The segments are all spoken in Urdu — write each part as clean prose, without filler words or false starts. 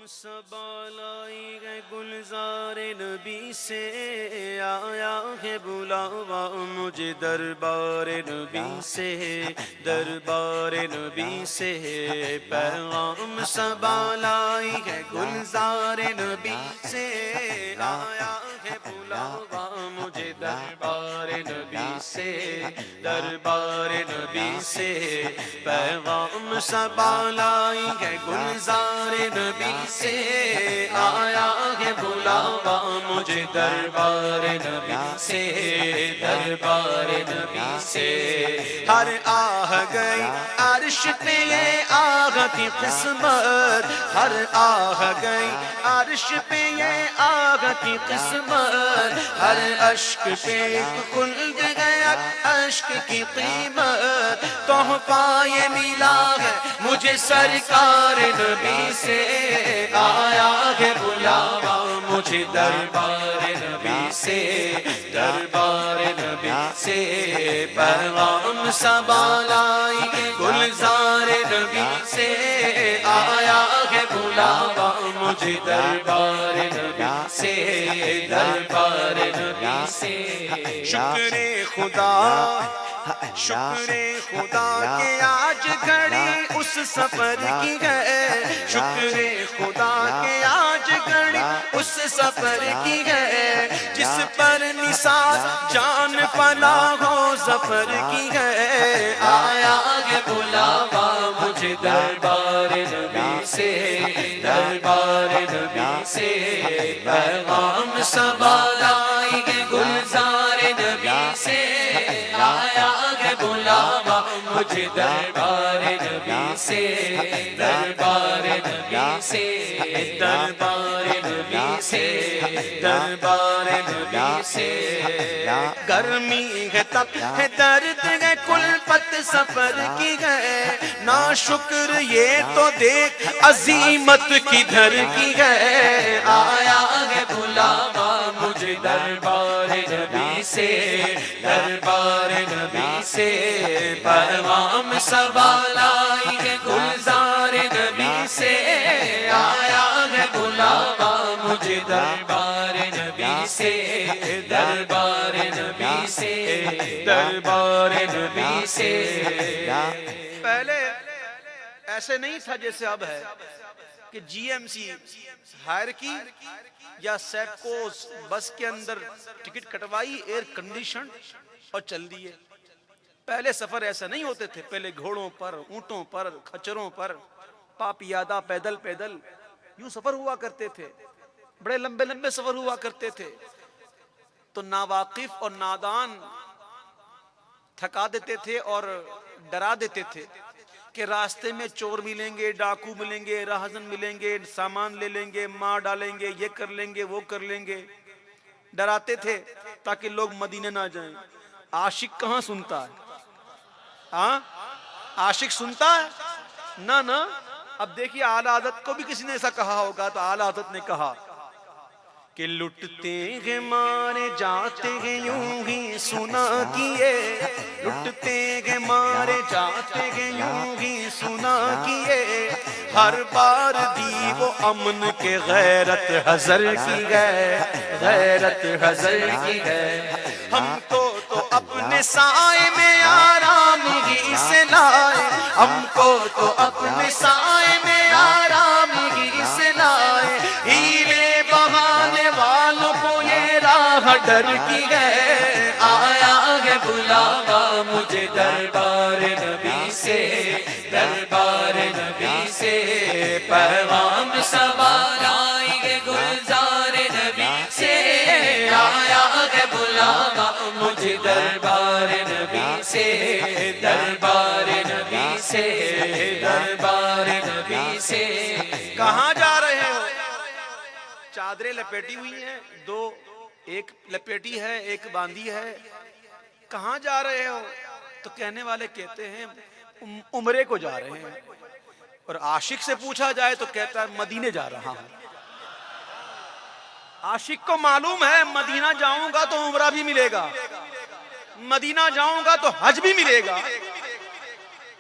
سبالائی ہے گلزار نبی سے آیا ہے بلاوا مجھے دربار نبی سے دربار نبی سے پیغام سبالائی ہے گلزار نبی سے آیا ہے بلاوا مجھے دربار نبی سے دربار نبی سے پیغام سبالائی ہے گلزار نبی سے آیا ہے بلاوا مجھے دربار نبی سے دربار نبی سے ہر آہ گئی عرش پہ یہ آہ کی قسمت ہر آہ گئی عرش پہ یہ آہ کی قسمت ہر اشک پہ خلد گیا اشک کی قیمت تحفہ یہ ملا ہے مجھے سرکار نبی سے آیا ہے بلاوا مجھے دربار نبی سے دربار نبی سے پیغام سبالائی ہے گلزار نبی سے آیا ہے بلاوا مجھے دربار نبی سے دربار نبی سے شکر خدا شکر خدا کہ آج گھڑی اس سفر کی ہے شکر خدا کہ آج گھڑی اس سفر کی ہے جس پر نثار جان فلاح و ظفر کی ہے آیا ہے بلاوا مجھے دربار نبی سے دربار نبی سے پیغام سبالائی ہے گلزار نبی سے آیا ہے بلاوا مجھے دربار نبی سے دربار نبی سے دربار نبی سے دربار نبی سے گرمی ہے تب ہے درد ہے کلفت سفر کی ہے نا شکر یہ تو دیکھ عظیمت کدھر کی ہے آیا ہے بلاوا مجھے دربار نبی سے دربار نبی سے پیغام سبالائی ہے گلزار نبی سے آیا ہے بلاوا مجھے دربار نبی سے دربار نبی سے دربار نبی سے پہلے ایسے نہیں تھا جیسے اب ہے کہ جی ایم سی ہائر کی یا سیپکوز بس کے اندر ٹکٹ کٹوائی ایئر کنڈیشن اور چل دیے پہلے سفر ایسا نہیں ہوتے تھے پہلے گھوڑوں پر اونٹوں پر کھچروں پر پاپیادہ پیدل پیدل یوں سفر ہوا کرتے تھے بڑے لمبے لمبے سفر ہوا کرتے تھے تو ناواقف اور نادان تھکا دیتے تھے اور ڈرا دیتے تھے کہ راستے میں چور ملیں گے ڈاکو ملیں گے راہزن ملیں گے سامان لے لیں گے مار ڈالیں گے یہ کر لیں گے وہ کر لیں گے ڈراتے تھے تاکہ لوگ مدینے نہ جائیں عاشق کہاں سنتا ہے ہاں عاشق سنتا ہے نہ اب دیکھیے اعلی حضرت کو بھی کسی نے ایسا کہا ہوگا تو اعلی حضرت نے کہا کہ لٹتے ہیں مارے جاتے ہیں یوں ہی سنا کیے لٹتے ہیں مارے جاتے ہیں یوں ہی سنا کیے ہر بار دی وہ امن کے غیرت حضر کی ہے غیرت حضر کی ہے ہم تو اپنے سائے میں آرام ہی سے لائے ہم کو تو اپنے سائے میں آرام ہی سے لائے ہیلے بہانے والوں کو یہ راہ ڈر کی ہے آیا ہے بلاوا مجھے دربار نبی سے دربار نبی سے پیغام سبالائی ہے گلزار نبی سے آیا ہے بلاوا مجھے دربار نبی سے دربار نبی سے دربار نبی سے کہاں جا رہے ہو چادریں لپیٹی ہوئی ہیں دو ایک لپیٹی ہے ایک باندھی ہے کہاں جا رہے ہو تو کہنے والے کہتے ہیں عمرے کو جا رہے ہیں اور عاشق سے پوچھا جائے تو کہتا ہے مدینے جا رہا ہوں عاشق کو معلوم ہے مدینہ جاؤں گا تو عمرہ بھی ملے گا مدینہ جاؤں گا تو حج بھی ملے گا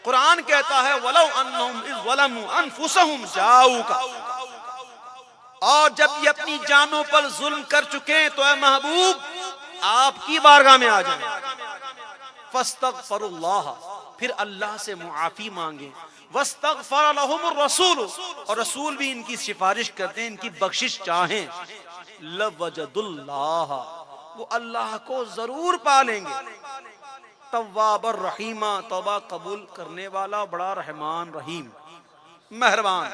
قرآن کہتا ہے وَلَوْ أَنَّهُمْ إِذْ ظَلَمُوا أَنفُسَهُمْ جَاءُوكَ اور جب یہ اپنی جانوں پر ظلم کر چکے تو اے محبوب آپ کی بارگاہ میں آ جائیں، فاستغفروا اللہ، پھر اللہ سے معافی مانگیں، واستغفر لهم الرسول، اور رسول بھی ان کی سفارش کرتے ہیں، ان کی بخشش چاہیں، لوجد اللہ، وہ اللہ کو ضرور پالیں گے، تواب الرحیم، توبہ قبول کرنے والا، بڑا رحمان رحیم مہربان۔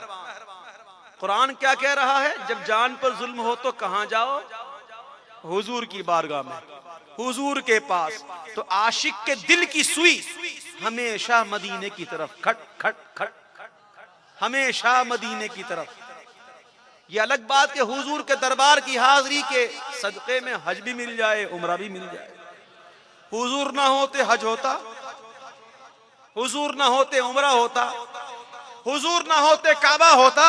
قرآن کیا کہہ رہا ہے؟ جب جان پر ظلم ہو تو کہاں جاؤ؟ حضور کی بارگاہ میں، حضور کے پاس۔ تو عاشق کے دل کی سوئی ہمیشہ مدینے کی طرف، کھٹ کھٹ کھٹ، ہمیشہ مدینے کی طرف۔ یہ الگ بات کہ حضور کے دربار کی حاضری کے صدقے میں حج بھی مل جائے، عمرہ بھی مل جائے۔ حضور نہ ہوتے حج ہوتا، حضور نہ ہوتے عمرہ ہوتا، حضور نہ ہوتے کعبہ ہوتا۔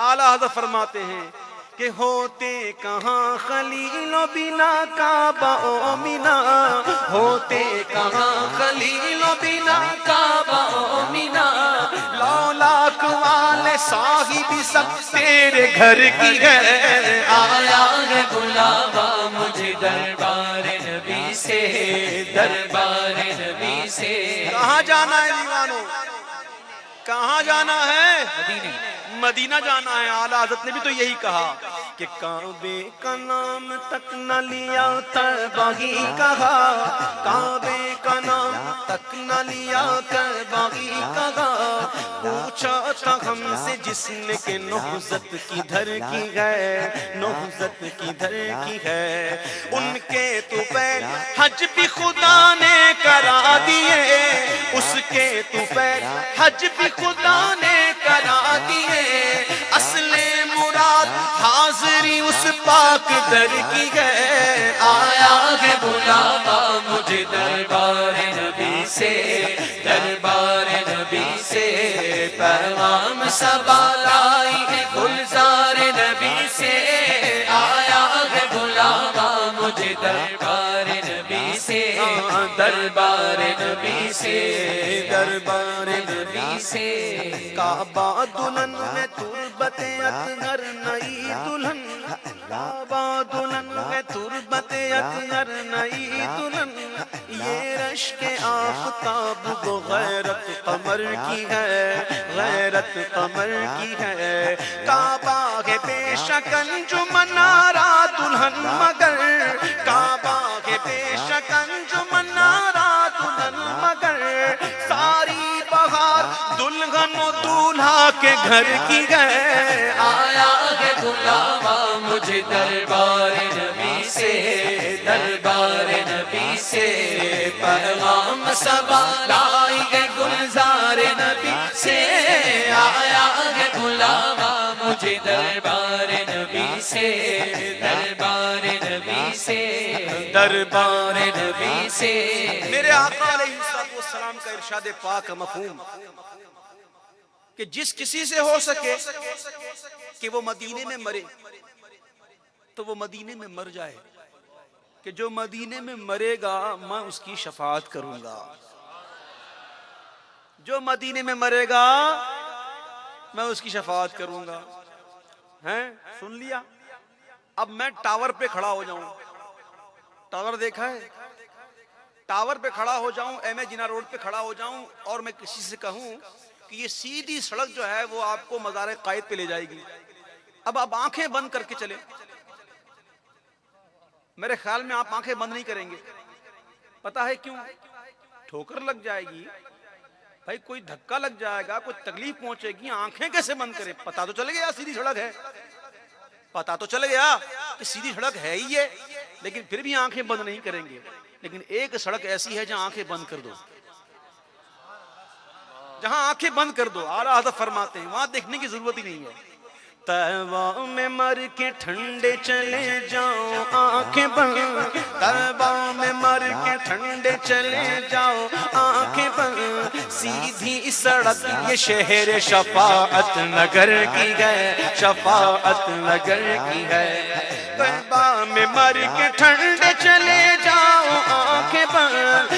اعلیٰ حضرت فرماتے ہیں کہ ہوتے کہاں خلیل و بنا کعبہ و مینا، ہوتے کہاں خلیل و بنا کعبہ و مینا، لولاک والے صاحب سب تیرے گھر کی ہے، آیا ہے بلاوا مجھے دربار نبی سے، دربار نبی سے۔ کہاں جانا ہے دیوانوں؟ کہاں جانا ہے؟ مدینے، مدینہ جانا ہے۔ اعلیٰ حضرت نے بھی تو یہی کہا کہ کعبے کا نام تک نہ لیا طیبہ ہی کہا، کعبے کا نام تک نہ لیا طیبہ ہی کہا، پوچھا تھا ہم سے جس نے کہ نہضت کدھر کی ہے، نہضت کدھر کی ہے، ان کے تو پیر حج بھی خدا نے کرا دیے، اس کے تو پیر حج بھی خدا نے کرا دیے، اصل مراد حاضری اس پاک در کی ہے، آیا ہے بلاوا مجھے دربار نبی سے، دربار نبی سے، پیغام صبا لائی ہے گلزار نبی سے، آیا ہے بلاوا مجھے دربار نبی سے، دربار نبی سے، دربار نبی سے۔ کعبہ دلہن میں تربت اطہر نئی دلہن، کعبہ دلہن میں تربت اطہر نئی دلہن، یہ رشک آفتاب وہ غیرت قمر کی ہے، غیرت قمر کی ہے، کعبہ ہے بے شک انجمن آرا دلہن مگر، کعبہ ہے بے شک انجمن آرا دلہن مگر، ساری بہار دلہن و دولہا کے گھر کی ہے، آیا ہے بلاوا مجھے دربار نبی سے، دربار نبی سے، پیغام صبا لائی ہے گلزار نبی سے، آیا ہے بلاوا مجھے دربار نبی سے، دربار نبی سے، دربار نبی سے۔ میرے آقا علیہ السلام کا ارشاد پاک مفہوم کہ جس کسی سے ہو سکے کہ وہ مدینے میں مرے تو وہ مدینے میں مر جائے، کہ جو مدینے میں مرے گا میں اس کی شفاعت کروں گا، جو مدینے میں مرے گا میں اس کی شفاعت کروں گا۔ ہیں سن لیا؟ اب میں ٹاور پہ کھڑا ہو جاؤں، ٹاور دیکھا ہے؟ ٹاور پہ کھڑا ہو جاؤں، ایم اے جناح روڈ پہ کھڑا ہو جاؤں اور میں کسی سے کہوں کہ یہ سیدھی سڑک جو ہے وہ آپ کو مزار قائد پہ لے جائے گی، اب آپ آنکھیں بند کر کے چلیں، میرے خیال میں آپ آنکھیں بند نہیں کریں گے۔ پتا ہے کیوں؟ ٹھوکر لگ جائے گی بھائی، کوئی دھکا لگ جائے گا، کوئی تکلیف پہنچے گی، آنکھیں کیسے بند کریں؟ پتا تو چل گیا سیدھی سڑک ہے، پتا تو چل گیا کہ سیدھی سڑک ہے ہی ہے، لیکن پھر بھی آنکھیں بند نہیں کریں گے۔ لیکن ایک سڑک ایسی ہے جہاں آنکھیں بند کر دو، جہاں آنکھیں بند کر دو، اعلیٰ حضرت فرماتے ہیں وہاں دیکھنے کی ضرورت ہی نہیں ہے۔ طیبہ میں مر کے ٹھنڈے چلے جاؤ آنکھیں بند، طیبہ میں مر کے ٹھنڈے چلے جاؤ آنکھیں بند، سیدھی سڑک یہ شہر شفاعت نگر کی ہے، شفاعت نگر کی ہے، طیبہ میں مر کے ٹھنڈے چلے جاؤ آنکھیں بند،